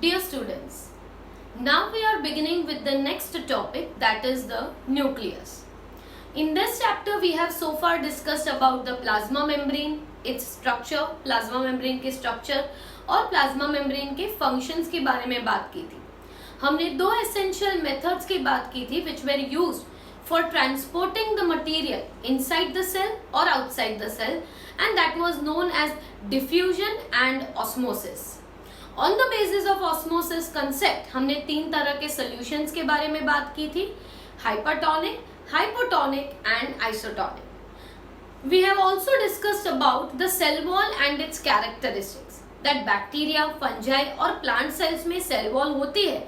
Dear students, now we are beginning with the next topic, that is the nucleus. In this chapter we have so far discussed about the plasma membrane, its structure, plasma membrane के structure और plasma membrane के functions के बारे में बात की थी. हमने दो essential methods की बात की थी which were used for transporting the material inside the cell or outside the cell, and that was known as diffusion and osmosis. On the basis of osmosis concept हमने तीन तरह के solutions के बारे में बात की थी, hypertonic, hypotonic and isotonic. We have also discussed about the cell wall and its characteristics, that bacteria, fungi और plant cells में cell wall होती है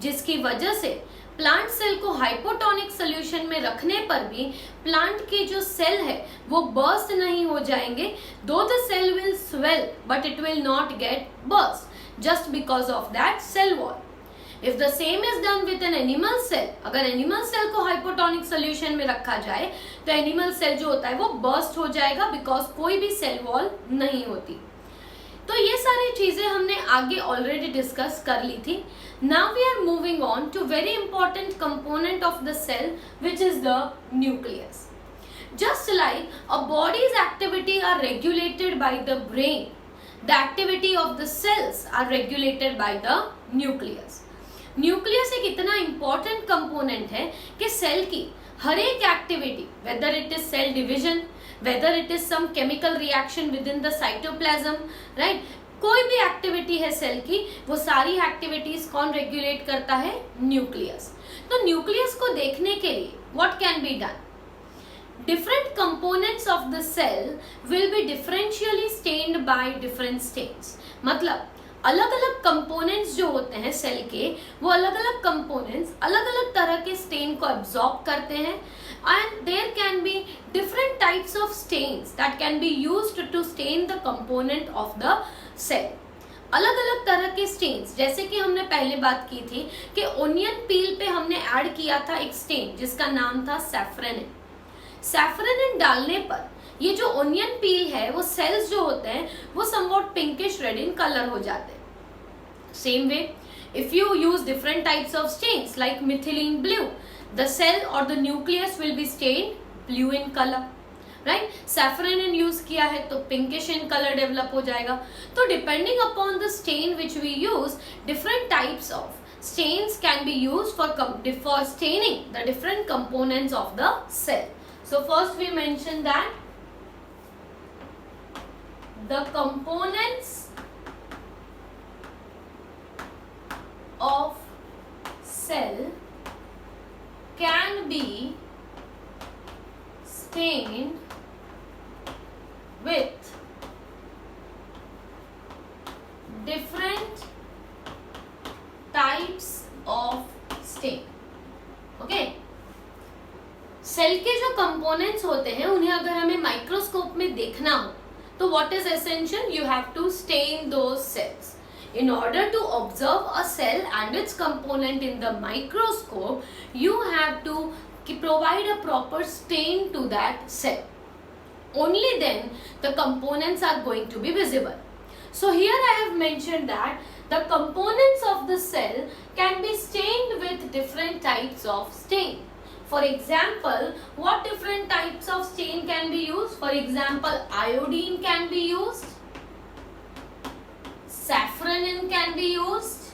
जिसकी वजह से प्लांट सेल को हाइपोटोनिक सोल्यूशन में रखने पर भी प्लांट के जो सेल है वो बर्स्ट नहीं हो जाएंगे, though the cell will swell but it will not get burst just because of that cell wall. If the same is done with an animal cell, अगर एनिमल सेल को hypotonic solution में रखा जाए तो animal cell जो होता है वो बर्स्ट हो जाएगा बिकॉज कोई भी सेल वॉल नहीं होती. तो ये सारी चीजें हमने आगे ऑलरेडी डिस्कस कर ली थी. Now we are moving on to very important component of the cell which is the nucleus. Just like a body's activity are regulated by the brain, the activity of the cells are regulated by the nucleus. Nucleus एक इतना important component है कि cell की हर एक activity, whether it is cell division, whether it is some chemical reaction within the cytoplasm, right, कोई भी activity है सेल की, वो सारी एक्टिविटीज कौन रेगुलेट करता है? न्यूक्लियस. तो न्यूक्लियस को देखने के लिए what can be done? Different components of the cell will be differentially stained by different stains. मतलब अलग अलग कंपोनेंट्स जो होते हैं सेल के, वो अलग अलग कंपोनेंट्स अलग अलग तरह के स्टेन को एब्जॉर्ब करते हैं, and there can be different types of stains that can be used to stain the component of the cell. अलग अलग तरह के स्टेन्स, जैसे कि हमने पहले बात की थी कि ओनियन पील पे हमने ऐड किया था एक स्टेन जिसका नाम था सैफ्रेनिन. सैफ्रेनिन डालने पर ये जो ओनियन पील है, वो सेल्स जो होते हैं वो somewhat pinkish red in colour हो जाते हैं. Same way if you use different types of stains like methylene blue, the cell or the nucleus will be stained blue in color, right? Safranin use किया है तो pinkish in color develop हो जाएगा. तो depending upon the stain which we use, different types of stains can be used for staining the different components of the cell. So first we mentioned that the components of cell can be stained with different types of stain. Okay? Cell के जो components होते हैं उन्हें अगर हमें microscope में देखना हो तो what is essential? You have to stain those cells. In order to observe a cell and its component in the microscope, you have to provide a proper stain to that cell. Only then the components are going to be visible. So here I have mentioned that the components of the cell can be stained with different types of stain. For example, what different types of stain can be used? For example, iodine can be used. Safranin can be used,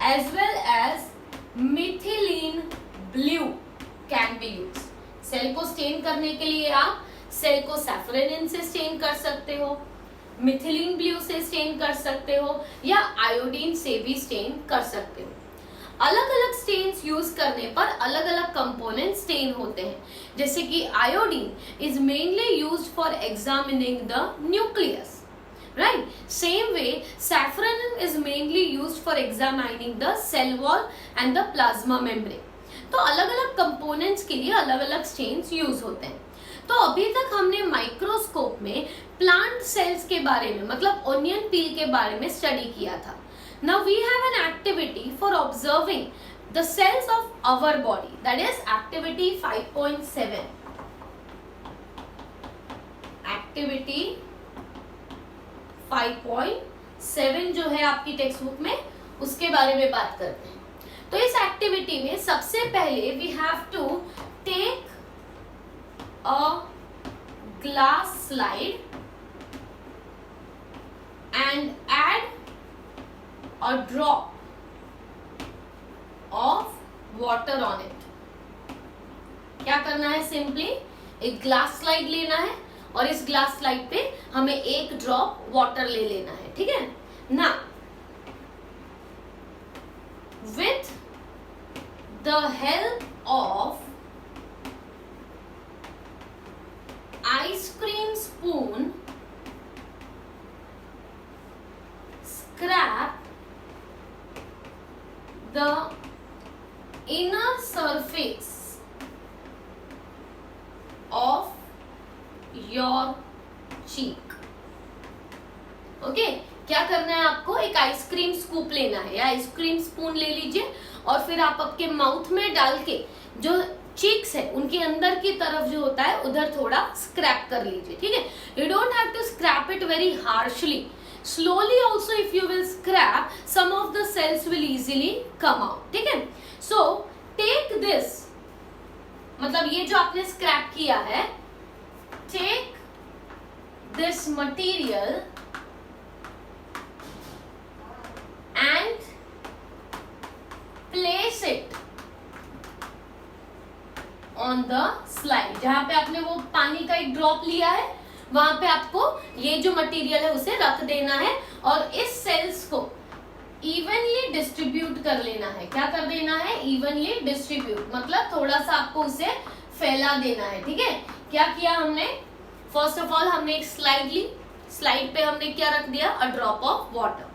as well as methylene blue can be used. Cell को stain करने के लिए आप cell को सैफ्रेनिन से stand कर सकते हो, मिथिलीन ब्लू से स्टेन कर सकते हो या आयोडीन से भी स्टेन कर सकते हो. अलग अलग स्टेन्स यूज करने पर अलग अलग कंपोनेंट स्टेन होते हैं. जैसे कि iodine is mainly used for examining the nucleus. Right? Same way, safranin is mainly used for examining the cell wall and the plasma membrane. तो अलग अलग कंपोनेंट्स के लिए अलग अलग स्टेन्स यूज होते हैं. तो अभी तक हमने माइक्रोस्कोप में प्लांट सेल्स के बारे में, मतलब ओनियन पील के बारे में स्टडी किया था. Now we have an activity for observing the cells of our body, that is activity 5.7. Activity 5.7. 7 जो है आपकी टेक्स्ट बुक में, उसके बारे में बात करते हैं। तो इस एक्टिविटी में सबसे पहले we have to take a glass slide and add a drop of water on it। क्या करना है, सिंपली एक ग्लास स्लाइड लेना है और इस ग्लास स्लाइड पे हमें एक ड्रॉप वाटर ले लेना है, ठीक है ना। With the help of ice cream spoon scrap the inner surface of your cheek। Okay, क्या करना है आपको, एक आइसक्रीम स्कूप लेना है या आइसक्रीम स्पून ले लीजिए और फिर आप आपके माउथ में डाल के जो चीक्स है उनके अंदर की तरफ जो होता है उधर थोड़ा स्क्रैप कर लीजिए, ठीक है। You don't have to scrape it very harshly, slowly also if you will scrap, some of the cells will easily come out, ठीक है। so take this, मतलब ये जो आपने स्क्रैप किया है, take this material and place it on the slide। जहां पे आपने वो पानी का एक ड्रॉप लिया है वहां पे आपको ये जो मटेरियल है उसे रख देना है और इस सेल्स को इवनली डिस्ट्रीब्यूट कर लेना है। क्या कर देना है, इवनली डिस्ट्रीब्यूट, मतलब थोड़ा सा आपको उसे फैला देना है, ठीक है। क्या किया हमने, फर्स्ट ऑफ ऑल हमने एक स्लाइड ली, स्लाइड पे हमने क्या रख दिया, अ ड्रॉप ऑफ वाटर।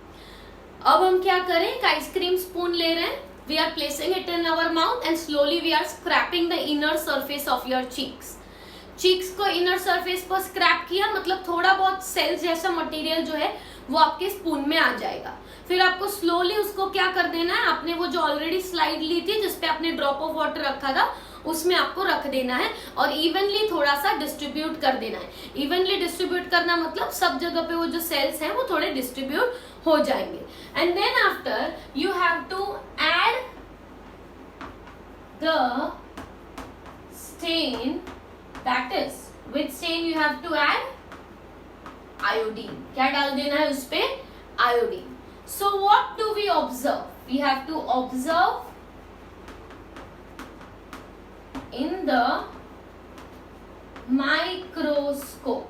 अब हम क्या करें, एक आइसक्रीम स्पून ले रहे हैं, we are placing it in our mouth and slowly we are scraping the inner surface of your cheeks. Cheeks को इनर सरफेस पर स्क्रैप किया, मतलब थोड़ा बहुत सेल जैसा मटेरियल जो है वो आपके स्पून में आ जाएगा। फिर आपको स्लोली उसको क्या कर देना है, आपने वो जो ऑलरेडी स्लाइड ली थी जिसपे आपने ड्रॉप ऑफ वाटर रखा था उसमें आपको रख देना है और इवनली थोड़ा सा डिस्ट्रीब्यूट कर देना है। इवनली डिस्ट्रीब्यूट करना मतलब सब जगह पे वो जो सेल्स हैं वो थोड़े डिस्ट्रीब्यूट हो जाएंगे। And then after you have to add the stain, that is which stain you have to add, iodine। क्या डाल देना है उस पे, iodine। so what do we observe, we have to observe in the microscope।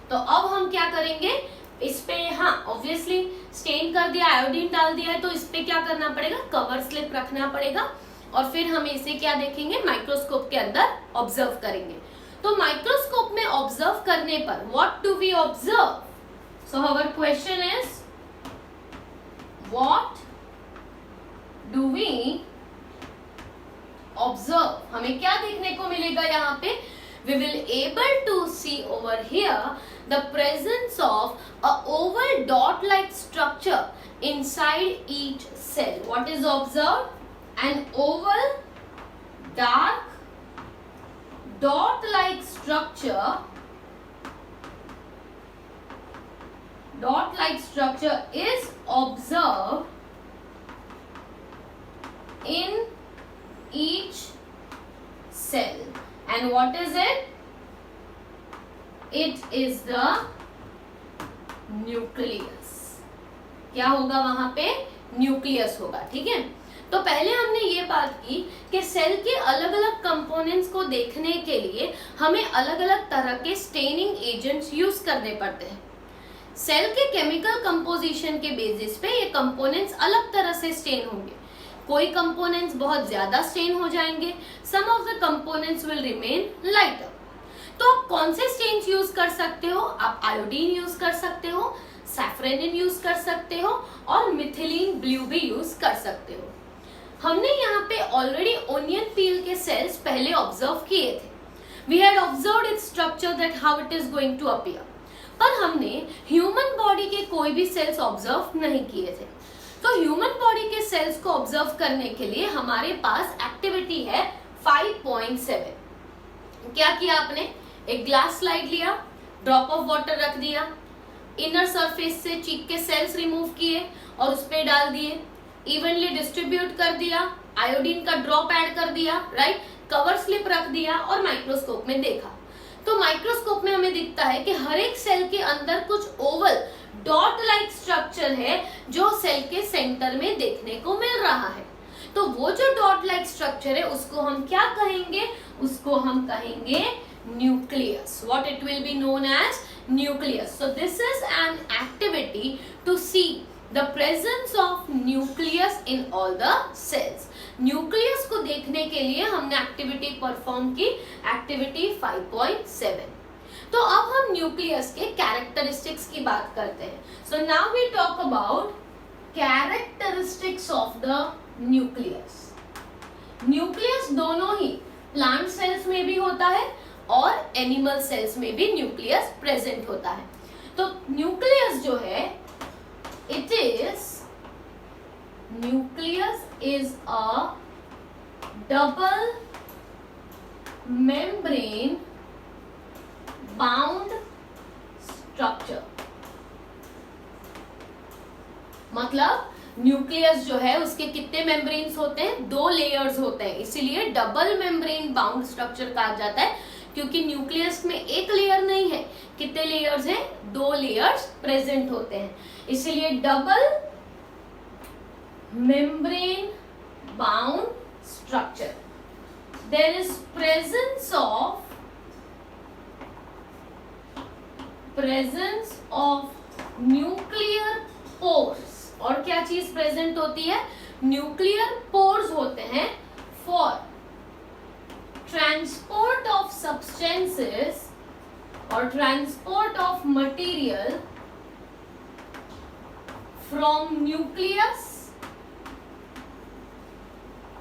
तो अब हम क्या करेंगे, इस पे हाँ ऑब्वियसली स्टेन कर दिया, आयोडीन डाल दिया है, तो इस पे क्या करना पड़ेगा, कवर स्लिप रखना पड़ेगा और फिर हम इसे क्या देखेंगे, माइक्रोस्कोप के अंदर ऑब्जर्व करेंगे। तो माइक्रोस्कोप में ऑब्जर्व करने पर what do we observe, so our question is what do we observe, हमें क्या देखने को मिलेगा यहाँ पे, we will able to see over here the presence of a oval dot like structure inside each cell। what is observed, an oval dark dot like structure, is observed in each cell। and what is it, it is the nucleus। क्या होगा वहां पे, nucleus होगा, ठीक है। तो पहले हमने ये बात की कि सेल के अलग अलग कंपोनेंट्स को देखने के लिए हमें अलग अलग तरह के स्टेनिंग एजेंट्स यूज करने पड़ते हैं। सेल के केमिकल कंपोजिशन के बेसिस पे ये कंपोनेंट्स अलग तरह से स्टेन होंगे। कोई कंपोनेंट्स बहुत ज्यादा स्टेन हो जाएंगे, some of the components will remain lighter. तो आप कौन से स्टेन्स यूज कर सकते हो, आप आयोडीन यूज कर सकते हो, सैफरेनिन यूज कर सकते हो और मिथिलीन ब्लू भी यूज कर सकते हो। हमने यहाँ पे ऑलरेडी ओनियन पील के सेल्स पहले ऑब्जर्व किए थे। We had observed its structure that how it is going to appear, पर हमने ह्यूमन बॉडी के कोई भी सेल्स ऑब्जर्व नहीं किए थे। तो ह्यूमन बॉडी के सेल्स को ऑब्जर्व करने के लिए हमारे पास एक्टिविटी है 5.7। क्या किया आपने, एक ग्लास स्लाइड लिया, ड्रॉप ऑफ वाटर रख दिया, इनर सरफेस से चीक के सेल्स रिमूव किए और उस पे डाल दिए, इवनली डिस्ट्रीब्यूट कर दिया, आयोडीन का ड्रॉप ऐड कर दिया, राइट, कवर स्लिप रख दिया और माइक्रोस्कोप में देखा। तो माइक्रोस्कोप में हमें दिखता है कि हर एक सेल के अंदर कुछ ओवल डॉट लाइक स्ट्रक्चर है जो सेल के सेंटर में देखने को मिल रहा है। तो वो जो डॉट लाइक स्ट्रक्चर है उसको हम क्या कहेंगे, उसको हम कहेंगे nucleus. What it will be known as nucleus. So this is an activity to see the presence of nucleus in all the cells. Nucleus को देखने के लिए हमने एक्टिविटी परफॉर्म की, एक्टिविटी 5.7। तो अब हम न्यूक्लियस के कैरेक्टरिस्टिक्स की बात करते हैं। So now we talk about characteristics of the nucleus. Nucleus दोनों ही प्लांट सेल्स में भी होता है और एनिमल सेल्स में भी न्यूक्लियस प्रेजेंट होता है। तो न्यूक्लियस जो है, it is nucleus is a double membrane bound structure। मतलब न्यूक्लियस जो है उसके कितने मेम्ब्रेन्स होते हैं, 2 लेयर्स होते हैं, इसीलिए डबल मेम्ब्रेन बाउंड स्ट्रक्चर कहा जाता है, क्योंकि न्यूक्लियस में एक लेयर नहीं है, कितने लेयर्स हैं, 2 लेयर्स प्रेजेंट होते हैं, इसीलिए double membrane bound structure। There is presence of nuclear pores। और क्या चीज प्रेजेंट होती है, न्यूक्लियर पोर्स होते हैं फॉर ट्रांसपोर्ट ऑफ सब्सटेंसेस और transport of material from nucleus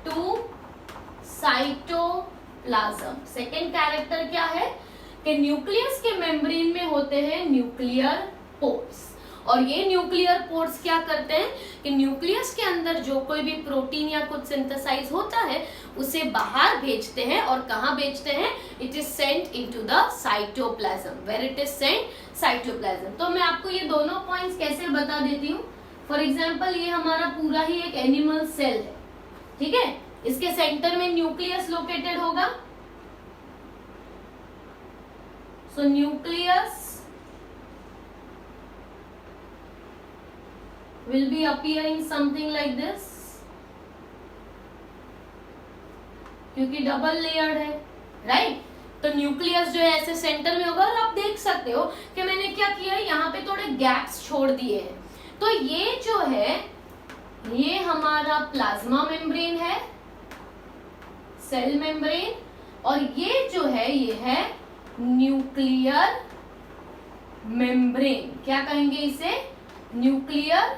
to cytoplasm. Second character क्या है कि न्यूक्लियस के मेम्ब्रेन में होते हैं न्यूक्लियर पोर्स, और ये न्यूक्लियर पोर्स क्या करते हैं कि न्यूक्लियस के अंदर जो कोई भी प्रोटीन या कुछ सिंथेसाइज होता है उसे बाहर भेजते हैं, और कहाँ भेजते हैं, it is sent into the cytoplasm. Where it is sent, cytoplasm. तो मैं आपको ये दोनों पॉइंट्स कैसे बता देती हूँ। फॉर एग्जाम्पल ये हमारा पूरा ही एक एनिमल सेल है, ठीक है, इसके सेंटर में न्यूक्लियस लोकेटेड होगा। सो nucleus will be appearing something like this, क्योंकि डबल लेयर्ड है, राइट। तो न्यूक्लियस जो है ऐसे सेंटर में होगा, और आप देख सकते हो कि मैंने क्या किया है, यहाँ पे थोड़े गैप्स छोड़ दिए हैं। तो ये जो है ये हमारा प्लाज्मा मेम्ब्रेन है, सेल मेम्ब्रेन, और ये जो है ये है न्यूक्लियर मेम्ब्रेन। क्या कहेंगे इसे, न्यूक्लियर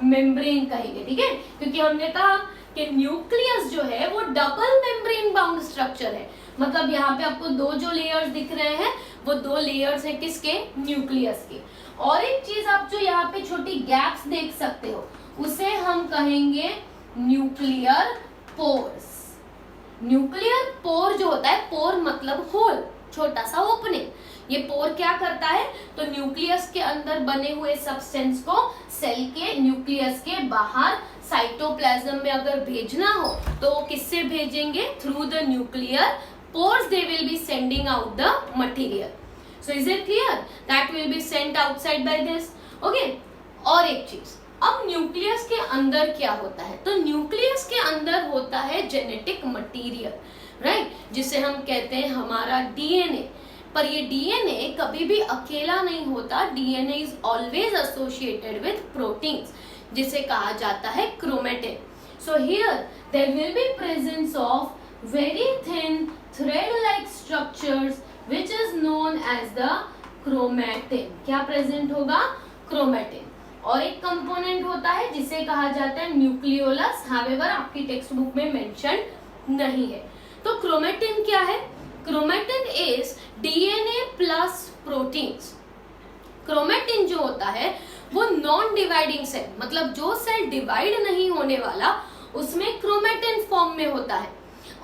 मेम्ब्रेन कहेंगे, ठीक है, क्योंकि हमने कहा कि न्यूक्लियस जो है वो डबल मेम्ब्रेन बाउंड स्ट्रक्चर है। मतलब यहाँ पे आपको 2 जो लेयर्स दिख रहे हैं वो 2 लेयर्स हैं किसके, न्यूक्लियस के। और एक चीज आप जो यहाँ पे छोटी गैप्स देख सकते हो उसे हम कहेंगे न्यूक्लियर पोर्स। न्यूक्लियर पोर जो होता है, पोर मतलब होल, छोटा सा ओपनिंग, ये पोर क्या करता है, तो न्यूक्लियस के अंदर बने हुए सब्सटेंस को सेल के न्यूक्लियस के बाहर साइटोप्लाज्म में अगर भेजना हो तो किससे भेजेंगे, through the nuclear pores they will be sending out the material. So is it clear, that will be sent outside by this, okay. और एक चीज, अब न्यूक्लियस के अंदर क्या होता है, तो न्यूक्लियस के अंदर होता है जेनेटिक मटेरियल, राइट, जिसे हम कहते हैं हमारा डीएनए। पर ये डीएनए कभी भी अकेला नहीं होता, DNA is always associated with proteins, जिसे कहा जाता है chromatin. So here there will be presence of very thin thread like structures which is known as the chromatin. क्या प्रेजेंट होगा, क्रोमेटिन। और एक कंपोनेंट होता है जिसे कहा जाता है न्यूक्लियोलस, हावेवर आपकी टेक्स्ट बुक में मेंशन नहीं है। तो क्रोमेटिन क्या है, chromatin is DNA plus proteins. Chromatin जो होता है वो नॉन डिवाइडिंग सेल, मतलब जो सेल डिवाइड नहीं होने वाला उसमें क्रोमेटिन फॉर्म में होता है।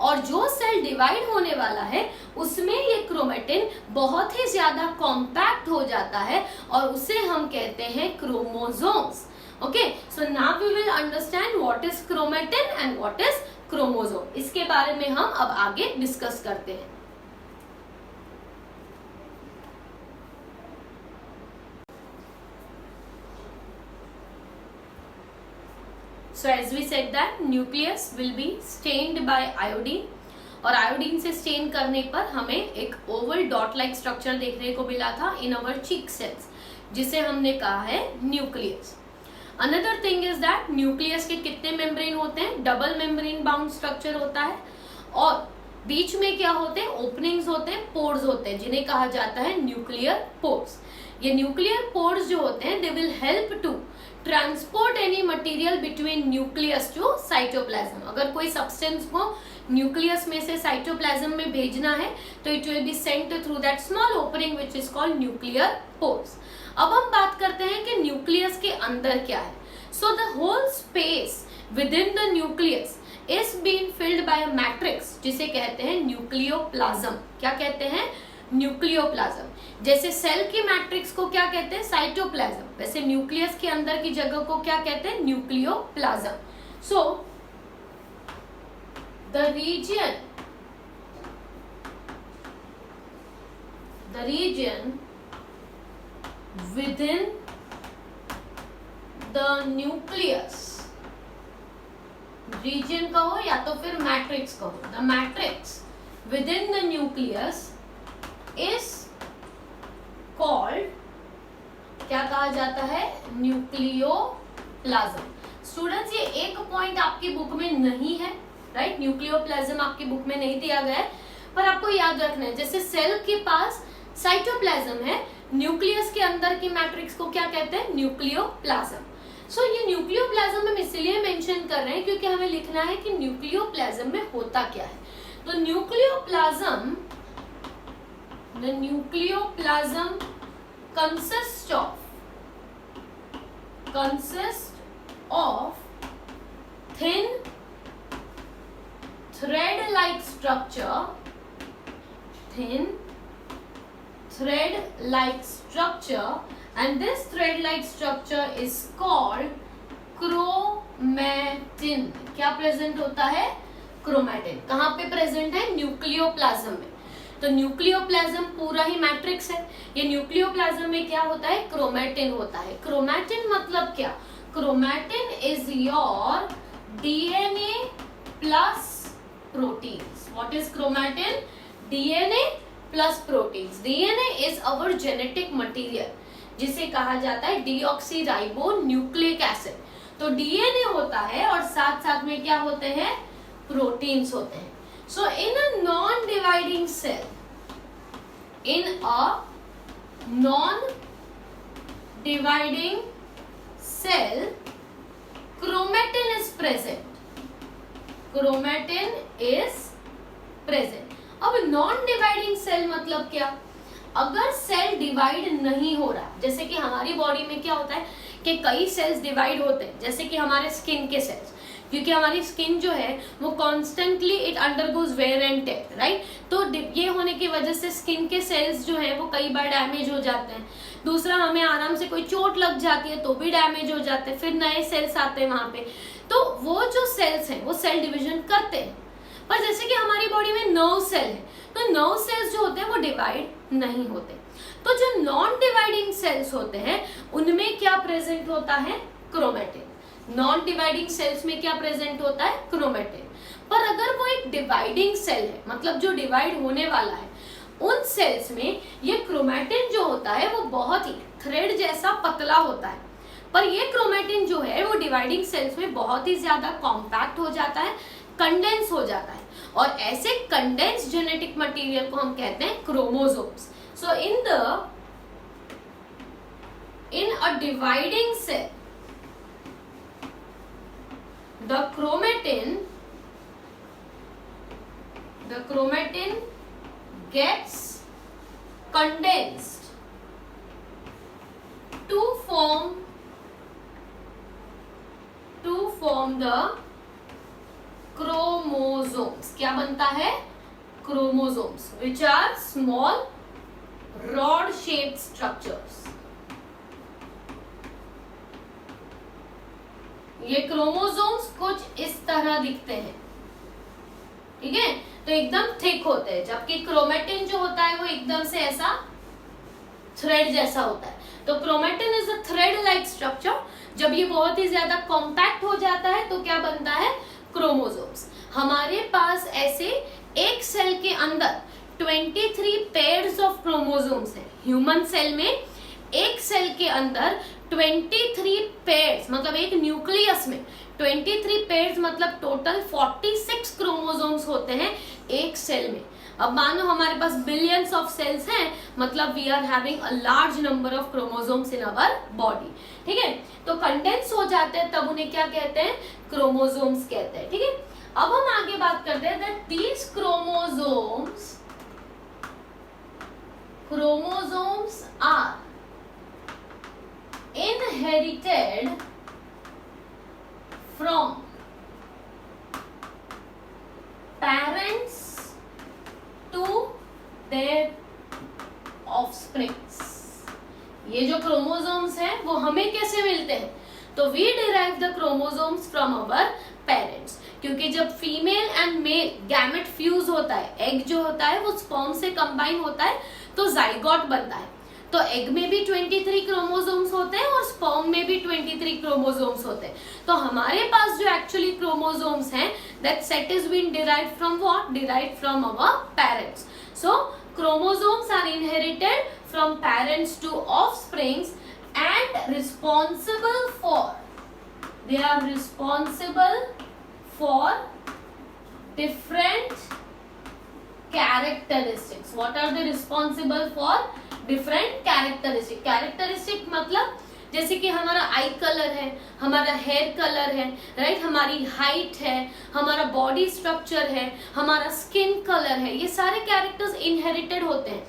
और जो सेल डिवाइड होने वाला है उसमें ये क्रोमेटिन बहुत ही ज्यादा कॉम्पैक्ट हो जाता है और उसे हम कहते हैं chromosomes. Okay, so now we will understand what is chromatin and what is chromosome. इसके बारे में हम अब आगे डिस्कस करते हैं। So as we said that nucleus will be stained by iodine और आयोडीन से स्टेन करने पर हमें एक ओवल डॉट लाइक स्ट्रक्चर देखने को मिला था इन अवर चीक सेल्स, जिसे हमने कहा है nucleus. Another thing is that nucleus के कितने मेम्ब्रेन होते हैं? डबल मेम्ब्रेन बाउंड स्ट्रक्चर होता है और बीच में क्या होते हैं? ओपनिंग्स होते हैं, पोर्स होते हैं, जिन्हें कहा जाता है न्यूक्लियर पोर्स। ये न्यूक्लियर पोर्स जो होते हैं they will help to transport any material between nucleus to cytoplasm. अगर कोई सब्सटेंस को न्यूक्लियस में से साइटोप्लाज्म में भेजना है तो it will be Saint through that small opening which is called nuclear pores. अब हम बात करते हैं कि न्यूक्लियस के अंदर क्या है। So the whole space within the nucleus is been filled by a matrix, जिसे कहते हैं न्यूक्लियोप्लाज्म। क्या कहते हैं? न्यूक्लियोप्लाज्म। जैसे सेल की मैट्रिक्स को क्या कहते हैं? साइटोप्लाज्म। वैसे न्यूक्लियस के अंदर की जगह को क्या कहते हैं? Nucleoplasm. So the region within the nucleus, region कहो या तो फिर मैट्रिक्स कहो, the matrix within the nucleus is called, क्या कहा जाता है? न्यूक्लियोप्लाज्म। स्टूडेंट्स ये एक पॉइंट आपकी बुक में नहीं है, राइट? न्यूक्लियोप्लाज्म आपकी बुक में नहीं दिया गया है, पर आपको याद रखना है जैसे सेल के पास साइटोप्लाज्म है, न्यूक्लियस के अंदर की मैट्रिक्स को क्या कहते हैं? न्यूक्लियोप्लाज्म। सो ये न्यूक्लियोप्लाज्म हम इसलिए मेंशन कर रहे हैं क्योंकि हमें लिखना है कि न्यूक्लियोप्लाज्म में होता क्या है। तो nucleoplasm, the nucleoplasm consist of thin thread-like structure, and this thread-like structure is called chromatin। क्या प्रेजेंट होता है? क्रोमैटिन। कहाँ पे प्रेजेंट है? न्यूक्लियोप्लाज्म में। तो न्यूक्लियोप्लाज्म पूरा ही मैट्रिक्स है। ये न्यूक्लियोप्लाज्म में क्या होता है? क्रोमैटिन होता है। क्रोमैटिन मतलब क्या? Chromatin is your DNA plus proteins. What is chromatin? DNA plus proteins. DNA is our genetic material, जिसे कहा जाता है डीऑक्सीराइबोन्यूक्लिक एसिड। तो डीएनए होता है और साथ साथ में क्या होते हैं? प्रोटीन्स होते हैं। So in a non dividing cell, chromatin is present। Chromatin is present. अब नॉन डिवाइडिंग सेल मतलब क्या? अगर सेल डिवाइड नहीं हो रहा, जैसे कि हमारी बॉडी में क्या होता है कि कई सेल्स डिवाइड होते हैं, जैसे कि हमारे स्किन के सेल्स, क्योंकि हमारी स्किन जो है वो constantly it undergoes wear and tear, right? तो ये होने की वजह से स्किन के सेल्स जो है वो कई बार डैमेज हो जाते हैं। दूसरा, हमें आराम से कोई चोट लग जाती है तो भी डैमेज हो जाते हैं, फिर नए सेल्स आते हैं वहां पे। तो वो जो सेल्स हैं वो सेल डिवीजन करते हैं, पर जैसे कि हमारी बॉडी में नर्व सेल है तो नर्व सेल्स जो होते हैं वो डिवाइड नहीं होते। तो जो नॉन डिवाइडिंग सेल्स होते हैं उनमें क्या प्रेजेंट होता है? क्रोमैटिन। नॉन डिवाइडिंग सेल्स में क्या प्रेजेंट होता है? क्रोमैटिन। पर अगर वो एक डिवाइडिंग सेल है, मतलब जो डिवाइड होने वाला है, उन सेल्स में ये क्रोमैटिन जो होता है वो बहुत ही थ्रेड जैसा पतला होता है, पर ये क्रोमैटिन जो है वो डिवाइडिंग सेल्स में बहुत ही ज्यादा कॉम्पैक्ट हो जाता है, कंडेंस हो जाता है, और ऐसे कंडेंस जेनेटिक मटेरियल को हम कहते हैं chromosomes. So in a dividing cell, the chromatin gets condensed to form the chromosomes. क्या बनता है? Chromosomes, which are small rod shaped structures. ये क्रोमोसोम्स कुछ इस तरह दिखते हैं, ठीक है, तो एकदम थिक होते हैं, जबकि क्रोमेटिन जो होता है वो एकदम से ऐसा थ्रेड जैसा होता है। तो chromatin is a thread like structure. जब ये बहुत ही ज्यादा कॉम्पैक्ट हो जाता है तो क्या बनता है? क्रोमोसोम्स। हमारे पास ऐसे एक सेल के अंदर 23 पेयर्स ऑफ क्रोमोसोम्स हैं। ह्यूमन सेल में एक सेल के अंदर 23 पेयर्स, मतलब एक न्यूक्लियस में 23 पेयर्स मतलब टोटल 46 क्रोमोसोम्स होते हैं एक सेल में। अब मानो हमारे पास बिलियंस ऑफ सेल्स हैं, मतलब we are having a large number of chromosomes in our body, ठीक है। तो कंडेंस हो जाते हैं तब उन्हें क्या कहते हैं? क्रोमोसोम्स कहते हैं, ठीक है। अब हम आगे बात करते हैं that these chromosomes are inherited from parents to their offsprings। ये जो क्रोमोसोम्स हैं वो हमें कैसे मिलते हैं? तो we derive the chromosomes from our parents, क्योंकि जब female and male gamete fuse होता है, एग जो होता है वो स्पर्म से कंबाइन होता है तो जाइगोट बनता है। तो एग में भी 23 क्रोमोसोम्स होते हैं और स्पर्म में भी 23 क्रोमोसोम्स होते हैं। तो हमारे पास जो एक्चुअली क्रोमोसोम्स हैं, that set is been derived from what? Derived from our parents. So chromosomes are inherited from parents to offsprings and responsible for different characteristics. What are they responsible for? Different characteristics. Characteristic मतलब जैसे कि हमारा आई colour है, हमारा hair colour है, right, हमारी height है, हमारा बॉडी स्ट्रक्चर है, हमारा स्किन कलर है, ये सारे कैरेक्टर्स इनहेरिटेड होते हैं।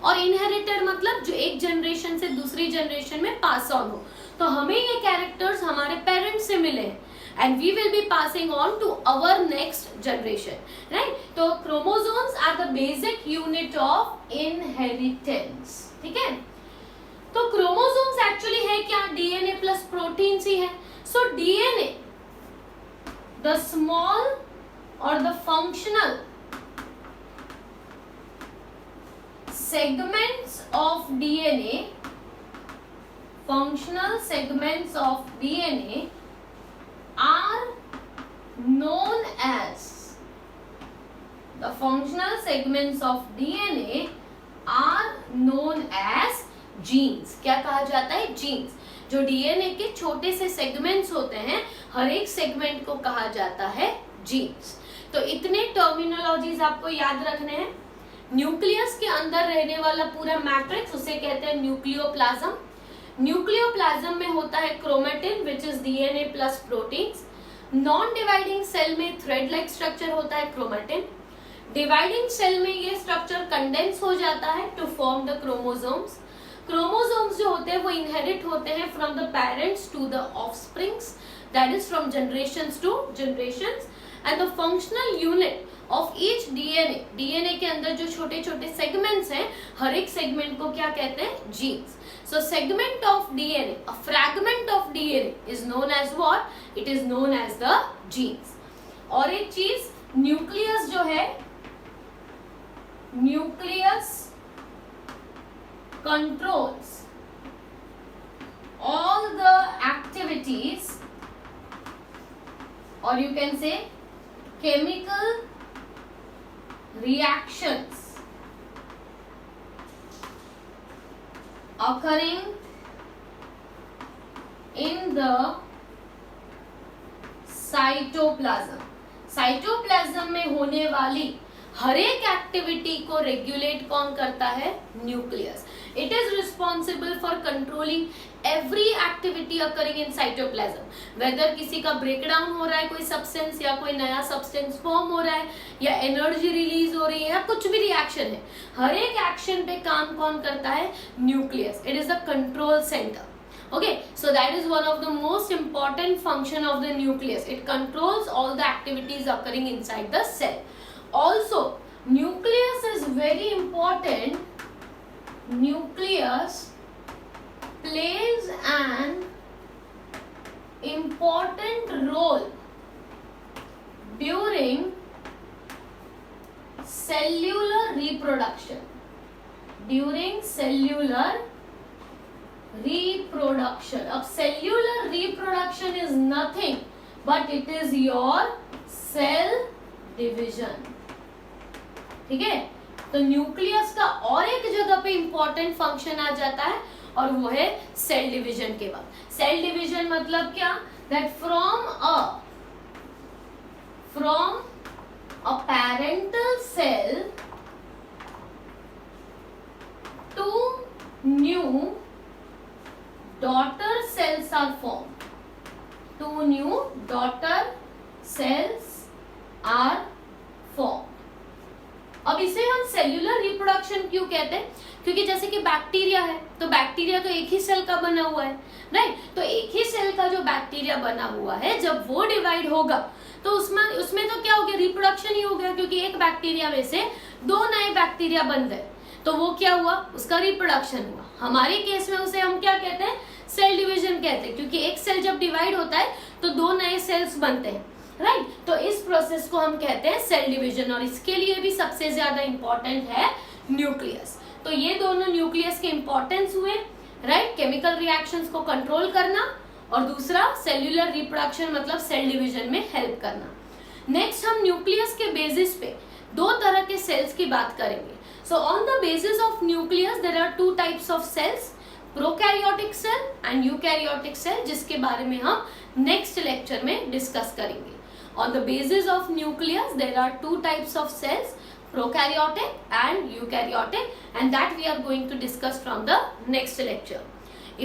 और इनहेरिटेड मतलब जो एक जनरेशन से दूसरी जनरेशन में पास ऑन हो। तो हमें ये कैरेक्टर्स हमारे पेरेंट्स से मिले हैं and we will be passing on to our next generation, right? तो chromosomes are the basic unit of inheritance, ठीक है। तो chromosomes actually है क्या? DNA plus proteins ही है। So DNA, the small or the functional segments of DNA, functional segments of DNA are known as, the functional segments of DNA are known as genes। क्या कहा जाता है? genes। जो DNA के छोटे से segments होते हैं, हर एक सेगमेंट को कहा जाता है genes। तो इतने टर्मिनोलॉजीज आपको याद रखने हैं। न्यूक्लियस के अंदर रहने वाला पूरा मैट्रिक्स, उसे कहते हैं न्यूक्लियोप्लाज्म। न्यूक्लियोप्लाज्म में होता है chromatin which is DNA plus proteins. Non dividing cell में थ्रेड लाइक स्ट्रक्चर होता है क्रोमेटिन। डिवाइडिंग सेल में ये स्ट्रक्चर कंडेंस हो जाता है to form the chromosomes. Chromosomes जो होते हैं वो इनहेरिट होते हैं from the parents to the offsprings, that is from generations to generations. And the functional unit of each DNA, DNA के अंदर जो छोटे छोटे सेगमेंट्स हैं, हर एक सेगमेंट को क्या कहते हैं? Jeans. So segment of DNA, a fragment of DNA is known as what? It is known as the genes. और एक चीज, न्यूक्लियस जो है, nucleus controls all the activities, or you can say chemical reactions occurring in the cytoplasm. Cytoplasm में होने वाली हर एक activity को रेगुलेट कौन करता है? Nucleus. It is responsible for controlling every activity occurring in cytoplasm. Whether किसी का ब्रेकडाउन हो रहा है, कोई सब्सटेंस या कोई नया सब्सटेंस फॉर्म हो रहा है, या एनर्जी रिलीज हो रही है, या कुछ भी रिएक्शन है, हर एक एक्शन पे काम कौन करता है? Nucleus. It is the control centre. Okay, so that is one of the most important function of the nucleus. It controls all the activities occurring inside the cell. Also, nucleus is very important. Nucleus plays an important role during cellular reproduction. During cellular reproduction. अब cellular reproduction is nothing but it is your cell division. ठीक है, तो nucleus का और एक जगह पे important function आ जाता है और वो है सेल डिवीजन के बाद. सेल डिवीजन मतलब क्या? That from a parental cell to new daughter cells are formed. Two new daughter cells are formed. अब इसे हम सेल्यूलर रिप्रोडक्शन क्यों कहते हैं? क्योंकि जैसे कि बैक्टीरिया है, तो बैक्टीरिया तो एक ही सेल का बना हुआ है, राइट? तो एक ही सेल का जो बैक्टीरिया बना हुआ है, जब वो डिवाइड होगा तो उसमें तो क्या हो गया? रिप्रोडक्शन ही हो गया, क्योंकि एक बैक्टीरिया में से दो नए बैक्टीरिया बन गए, तो वो क्या हुआ? उसका रिप्रोडक्शन हुआ. हमारे केस में उसे हम क्या कहते हैं? सेल डिवीजन कहते हैं, क्योंकि एक सेल जब डिवाइड होता है तो दो नए सेल्स बनते हैं, राइट? तो इस प्रोसेस को हम कहते हैं सेल डिवीजन, और इसके लिए भी सबसे ज्यादा इंपॉर्टेंट है न्यूक्लियस. तो ये दोनों न्यूक्लियस के इंपॉर्टेंस हुए, राइट? केमिकल रिएक्शंस को कंट्रोल करना, और दूसरा सेल्यूलर रिप्रोडक्शन मतलब सेल डिवीजन में हेल्प करना. नेक्स्ट हम न्यूक्लियस के बेसिस पे दो तरह के सेल्स की बात करेंगे. So on the basis of nucleus there are two types of cells, prokaryotic cell and eukaryotic cell, जिसके बारे में हम नेक्स्ट लेक्चर में डिस्कस करेंगे. On the basis of nucleus there are two types of sales, prokaryotic and eukaryotic, and that we are going to discuss from the next lecture.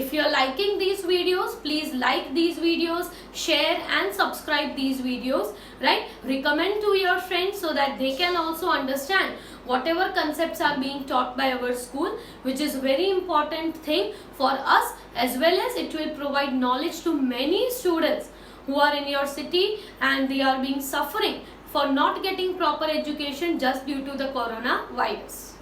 If you are liking these videos, please like these videos, share and subscribe these videos, right? Recommend to your friends so that they can also understand whatever concepts are being taught by our school, which is very important thing for us, as well as it will provide knowledge to many students who are in your city and they are being suffering for not getting proper education just due to the coronavirus.